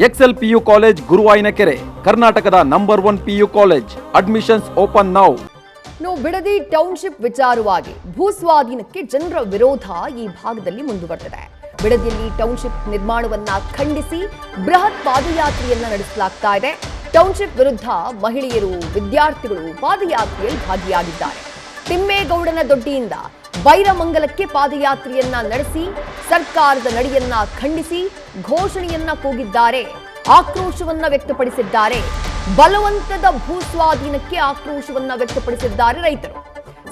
Excel PU college ಗುರುವಾಯಿನಕೆರೆ, ಕರ್ನಾಟಕದ number 1 PU college. Admissions open now. Bidadi township ವಿಚಾರವಾಗಿ ಭೂಸ್ವಾಧೀನಕ್ಕೆ ಜನರ ವಿರೋಧ ಈ ಭಾಗದಲ್ಲಿ ಮುಂದುವರೆದಿದೆ. ಬಿಡದಿಯಲ್ಲಿ ಟೌನ್ಶಿಪ್ ನಿರ್ಮಾಣವನ್ನ ಖಂಡಿಸಿ ಬೃಹತ್ ಪಾದಯಾತ್ರೆಯನ್ನ ನಡೆಸಲಾಗ್ತಾ ಇದೆ. ಟೌನ್ಶಿಪ್ ವಿರುದ್ಧ ಮಹಿಳೆಯರು, ವಿದ್ಯಾರ್ಥಿಗಳು ಪಾದಯಾತ್ರೆಯಲ್ಲಿ ಭಾಗಿಯಾಗಿದ್ದಾರೆ. ತಿಮ್ಮೇಗೌಡನ ದೊಡ್ಡಿಯಿಂದ ಬೈರಮಂಗಲಕ್ಕೆ ಪಾದಯಾತ್ರೆಯನ್ನ ನಡೆಸಿ ಸರ್ಕಾರದ ನಡೆಯನ್ನ ಖಂಡಿಸಿ ಘೋಷಣೆಯನ್ನ ಕೂಗಿದ್ದಾರೆ, ಆಕ್ರೋಶವನ್ನ ವ್ಯಕ್ತಪಡಿಸಿದ್ದಾರೆ. ಬಲವಂತದ ಭೂಸ್ವಾಧೀನಕ್ಕೆ ಆಕ್ರೋಶವನ್ನ ವ್ಯಕ್ತಪಡಿಸಿದ್ದಾರೆ ರೈತರು.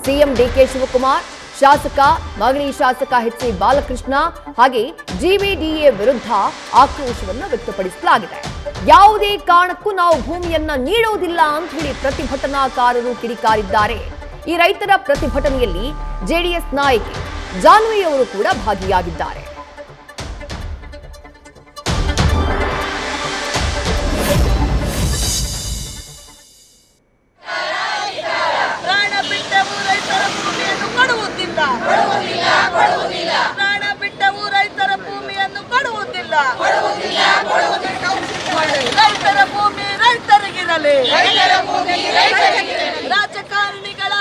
ಸಿಎಂ ಡಿಕೆ ಶಿವಕುಮಾರ್, ಶಾಸಕ ಮಾಗಡಿ ಶಾಸಕ ಎಚ್.ಸಿ. ಬಾಲಕೃಷ್ಣ ಹಾಗೆ ಜಿವಿಡಿಎ ವಿರುದ್ಧ ಆಕ್ರೋಶವನ್ನ ವ್ಯಕ್ತಪಡಿಸಲಾಗಿದೆ. ಯಾವುದೇ ಕಾರಣಕ್ಕೂ ನಾವು ಭೂಮಿಯನ್ನ ನೀಡುವುದಿಲ್ಲ ಅಂತ ಹೇಳಿ ಪ್ರತಿಭಟನಾಕಾರರು ಕಿಡಿಕಾರಿದ್ದಾರೆ. ಈ ರೈತರ ಪ್ರತಿಭಟನೆಯಲ್ಲಿ ಜೆಡಿಎಸ್ ನಾಯಕಿ ಜಾನ್ವಿ ಅವರು ಕೂಡ ಭಾಗಿಯಾಗಿದ್ದಾರೆ. ರಾಜಕಾರಣಿಗಳ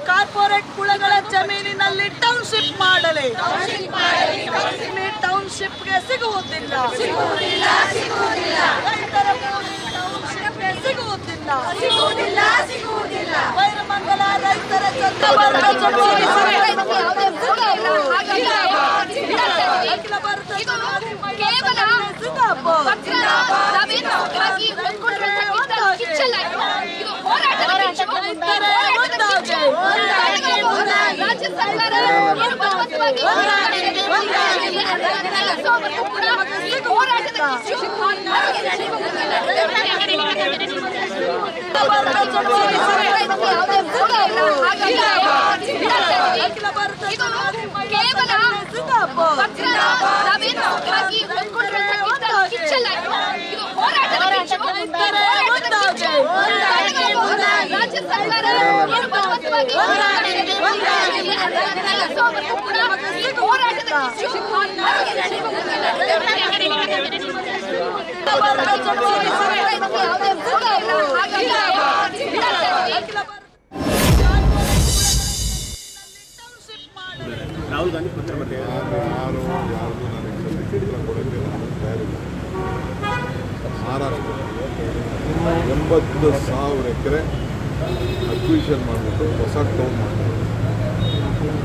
ಕಾರ್ಪೊರೇಟ್ ಕುಳಗಳ ಜಮೀನಿನಲ್ಲಿ ಟೌನ್ಶಿಪ್ ಮಾಡಲಿ. ಟೌನ್ಶಿಪ್ಗೆ ಸಿಗುವುದಿಲ್ಲ. ರೈತರ ಭೂಮಿ ಟೌನ್ಶಿಪ್ಗೆ ಸಿಗುವುದಿಲ್ಲ. ಬೈರಮಂಗಲ ರೈತರ ಅಖಿಲ ಭಾರತ ರಾಹುಲ್ ಗಾಂಧಿ ಪತ್ರ ಮಹಾರಾಷ್ಟ್ರ 80,000 ಎಕರೆ ಅಕ್ವಿಷನ್ ಮಾಡಿಬಿಟ್ಟು ಹೊಸ ಟೌನ್ ಮಾಡ್ತಾರೆ.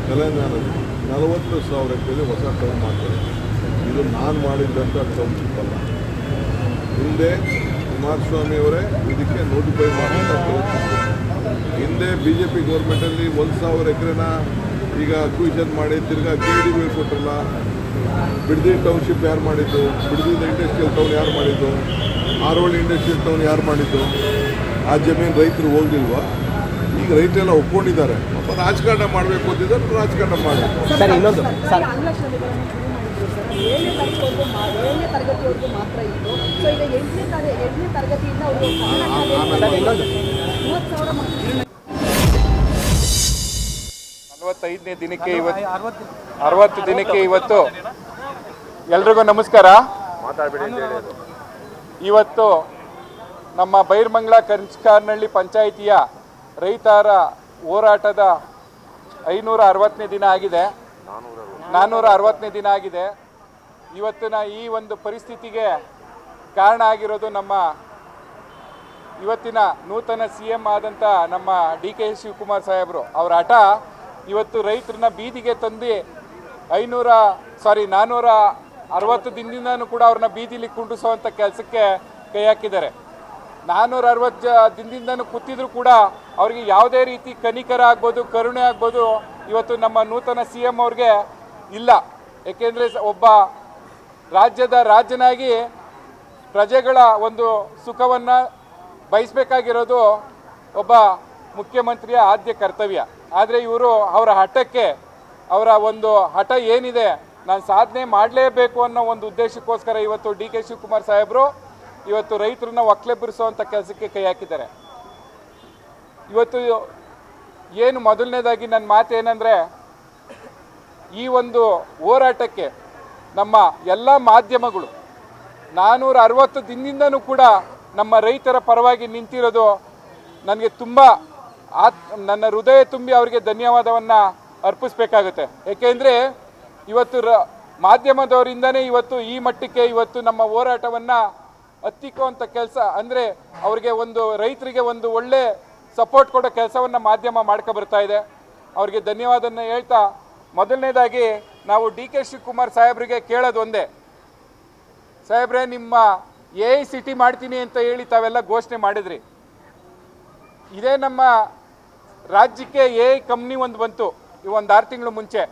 ತೆಲಂಗಾಣದಲ್ಲಿ 40,000 ಎಕರೆ ಹೊಸ ಟೌನ್ ಮಾಡ್ತಾರೆ. ಇದು ನಾನು ಮಾಡಿದ್ದಂಥ ಟೌನ್ಶಿಪ್ ಅಲ್ಲ. ಹಿಂದೆ ಕುಮಾರಸ್ವಾಮಿಯವರೇ ಇದಕ್ಕೆ ನೋಟಿಫೈ ಮಾಡಿದ ಟೌನ್ಶಿಪ್. ಹಿಂದೆ BJP ಗೌರ್ಮೆಂಟಲ್ಲಿ 1,000 ಎಕರೆನ ಈಗ ಅಕ್ವಿಷನ್ ಮಾಡಿ ತಿರ್ಗಾ KDB ಕೊಟ್ಟರಲ್ಲ. ಬಿಡದಿ ಟೌನ್ಶಿಪ್ ಯಾರು ಮಾಡಿದ್ದು? ಬಿಡದಿಯಿಂದ ಇಂಡಸ್ಟ್ರಿಯಲ್ ಟೌನ್ ಯಾರು ಮಾಡಿದ್ದು? ಆರೋಳಿ ಇಂಡಸ್ಟ್ರಿಯಲ್ ಟೌನ್ ಯಾರು ಮಾಡಿದ್ದು? ಆ ಜಮೀನು ರೈತರು ಹೋಗಲಿಲ್ವಾ? ಈಗ ರೈತರೆಲ್ಲ ಒಪ್ಕೊಂಡಿದ್ದಾರೆ. ಪಾಪ ರಾಜಕಾರಣ ಮಾಡಬೇಕು ಅಂತಿದ್ದಾರೆ, ರಾಜಕಾರಣ ಮಾಡಬೇಕು. ಸರ್, ಇನ್ನೊಂದು ಸರ್, ತರಗತಿವರೆಗೂ ಮಾತ್ರ ಇತ್ತು. ಸೊ ಈಗ 8ನೇ ತರಗತಿಯಿಂದ ಅವರು 45ನೇ ದಿನಕ್ಕೆ 60 ದಿನಕ್ಕೆ ಇವತ್ತು ಎಲ್ರಿಗೂ ನಮಸ್ಕಾರ. ಇವತ್ತು ನಮ್ಮ ಬೈರಮಂಗಲ ಕರ್ಚಕಾರನಹಳ್ಳಿ ಪಂಚಾಯಿತಿಯ ರೈತರ ಹೋರಾಟದ 560ನೇ ದಿನ ಆಗಿದೆ. 460ನೇ ದಿನ ಆಗಿದೆ. ಇವತ್ತಿನ ಈ ಒಂದು ಪರಿಸ್ಥಿತಿಗೆ ಕಾರಣ ಆಗಿರೋದು ನಮ್ಮ ಇವತ್ತಿನ ನೂತನ CM ಆದಂಥ ನಮ್ಮ DK ಶಿವಕುಮಾರ್ ಸಾಹೇಬರು. ಅವರ ಹಠ ಇವತ್ತು ರೈತರನ್ನ ಬೀದಿಗೆ ತಂದು 460 ದಿನದಿಂದನೂ ಕೂಡ ಅವ್ರನ್ನ ಬೀದಿಲಿ ಕುಂಡಿಸುವಂಥ ಕೆಲಸಕ್ಕೆ ಕೈ ಹಾಕಿದ್ದಾರೆ. 460 ದಿನದಿಂದನೂ ಕೂತಿದ್ರು ಕೂಡ ಅವ್ರಿಗೆ ಯಾವುದೇ ರೀತಿ ಕನಿಕರ ಆಗ್ಬೋದು, ಕರುಣೆ ಆಗ್ಬೋದು ಇವತ್ತು ನಮ್ಮ ನೂತನ CM ಅವ್ರಿಗೆ ಇಲ್ಲ. ಏಕೆಂದರೆ ಒಬ್ಬ ರಾಜ್ಯದ ರಾಜನಾಗಿ ಪ್ರಜೆಗಳ ಒಂದು ಸುಖವನ್ನು ಬಯಸಬೇಕಾಗಿರೋದು ಒಬ್ಬ ಮುಖ್ಯಮಂತ್ರಿಯ ಆದ್ಯ ಕರ್ತವ್ಯ. ಆದರೆ ಇವರು ಅವರ ಹಠಕ್ಕೆ, ಅವರ ಒಂದು ಹಠ ಏನಿದೆ, ನಾನು ಸಾಧನೆ ಮಾಡಲೇಬೇಕು ಅನ್ನೋ ಒಂದು ಉದ್ದೇಶಕ್ಕೋಸ್ಕರ ಇವತ್ತು DK ಶಿವಕುಮಾರ್ ಸಾಹೇಬರು ಇವತ್ತು ರೈತರನ್ನ ಒಕ್ಕಲೆಬ್ಬಿರಿಸುವಂಥ ಕೆಲಸಕ್ಕೆ ಕೈ ಹಾಕಿದ್ದಾರೆ. ಇವತ್ತು ಏನು ಮೊದಲನೇದಾಗಿ ನನ್ನ ಮಾತು ಏನಂದರೆ, ಈ ಒಂದು ಹೋರಾಟಕ್ಕೆ ನಮ್ಮ ಎಲ್ಲ ಮಾಧ್ಯಮಗಳು 460 ದಿನದಿಂದನೂ ಕೂಡ ನಮ್ಮ ರೈತರ ಪರವಾಗಿ ನಿಂತಿರೋದು ನನಗೆ ತುಂಬ ನನ್ನ ಹೃದಯ ತುಂಬಿ ಅವರಿಗೆ ಧನ್ಯವಾದವನ್ನು ಅರ್ಪಿಸಬೇಕಾಗುತ್ತೆ. ಏಕೆಂದರೆ ಇವತ್ತು ಮಾಧ್ಯಮದವರಿಂದನೇ ಇವತ್ತು ಈ ಮಟ್ಟಕ್ಕೆ ಇವತ್ತು ನಮ್ಮ ಹೋರಾಟವನ್ನು ಹತ್ತಿಕ್ಕುವಂಥ ಕೆಲಸ, ಅಂದರೆ ಅವರಿಗೆ ರೈತರಿಗೆ ಒಂದು ಒಳ್ಳೆ ಸಪೋರ್ಟ್ ಕೊಡೋ ಕೆಲಸವನ್ನು ಮಾಧ್ಯಮ ಮಾಡ್ಕೊಬರ್ತಾ ಇದೆ. ಅವರಿಗೆ ಧನ್ಯವಾದನ ಹೇಳ್ತಾ, ಮೊದಲನೇದಾಗಿ ನಾವು ಡಿ.ಕೆ. ಶಿವಕುಮಾರ್ ಸಾಹೇಬ್ರಿಗೆ ಕೇಳೋದು ಒಂದೇ, ಸಾಹೇಬ್ರೆ ನಿಮ್ಮ AICT ಮಾಡ್ತೀನಿ ಅಂತ ಹೇಳಿ ತಾವೆಲ್ಲ ಘೋಷಣೆ ಮಾಡಿದ್ರಿ. ಇದೇ ನಮ್ಮ ರಾಜ್ಯಕ್ಕೆ AI ಕಂಪ್ನಿ ಒಂದು ಬಂತು ಒಂದು 6 ತಿಂಗಳು ಮುಂಚೆ.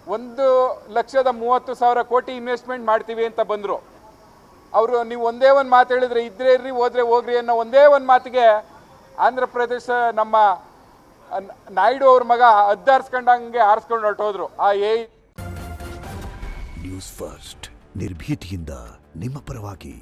1,30,000 ಕೋಟಿ ಇನ್ವೆಸ್ಟ್ಮೆಂಟ್ ಮಾಡ್ತೀವಿ ಅಂತ ಬಂದರು. ಅವರು ನೀವು ಒಂದೇ ಒಂದು ಮಾತು ಹೇಳಿದ್ರೆ ಇದ್ರೆ ಇರ್ರಿ ಹೋದ್ರೆ ಹೋಗ್ರಿ ಅನ್ನೋ ಒಂದೇ ಒಂದು ಮಾತಿಗೆ ಆಂಧ್ರ ಪ್ರದೇಶ ನಮ್ಮ ನಾಯ್ಡು ಅವ್ರ ಮಗ ಹದ್ದಾರಿಸ್ಕೊಂಡಂಗೆ ಆರಿಸ್ಕೊಂಡು ಹೊರಟೋದ್ರು ಆ AI. ನ್ಯೂಸ್ ಫಸ್ಟ್ ನಿರ್ಭೀತಿಯಿಂದ ನಿಮ್ಮ ಪರವಾಗಿ.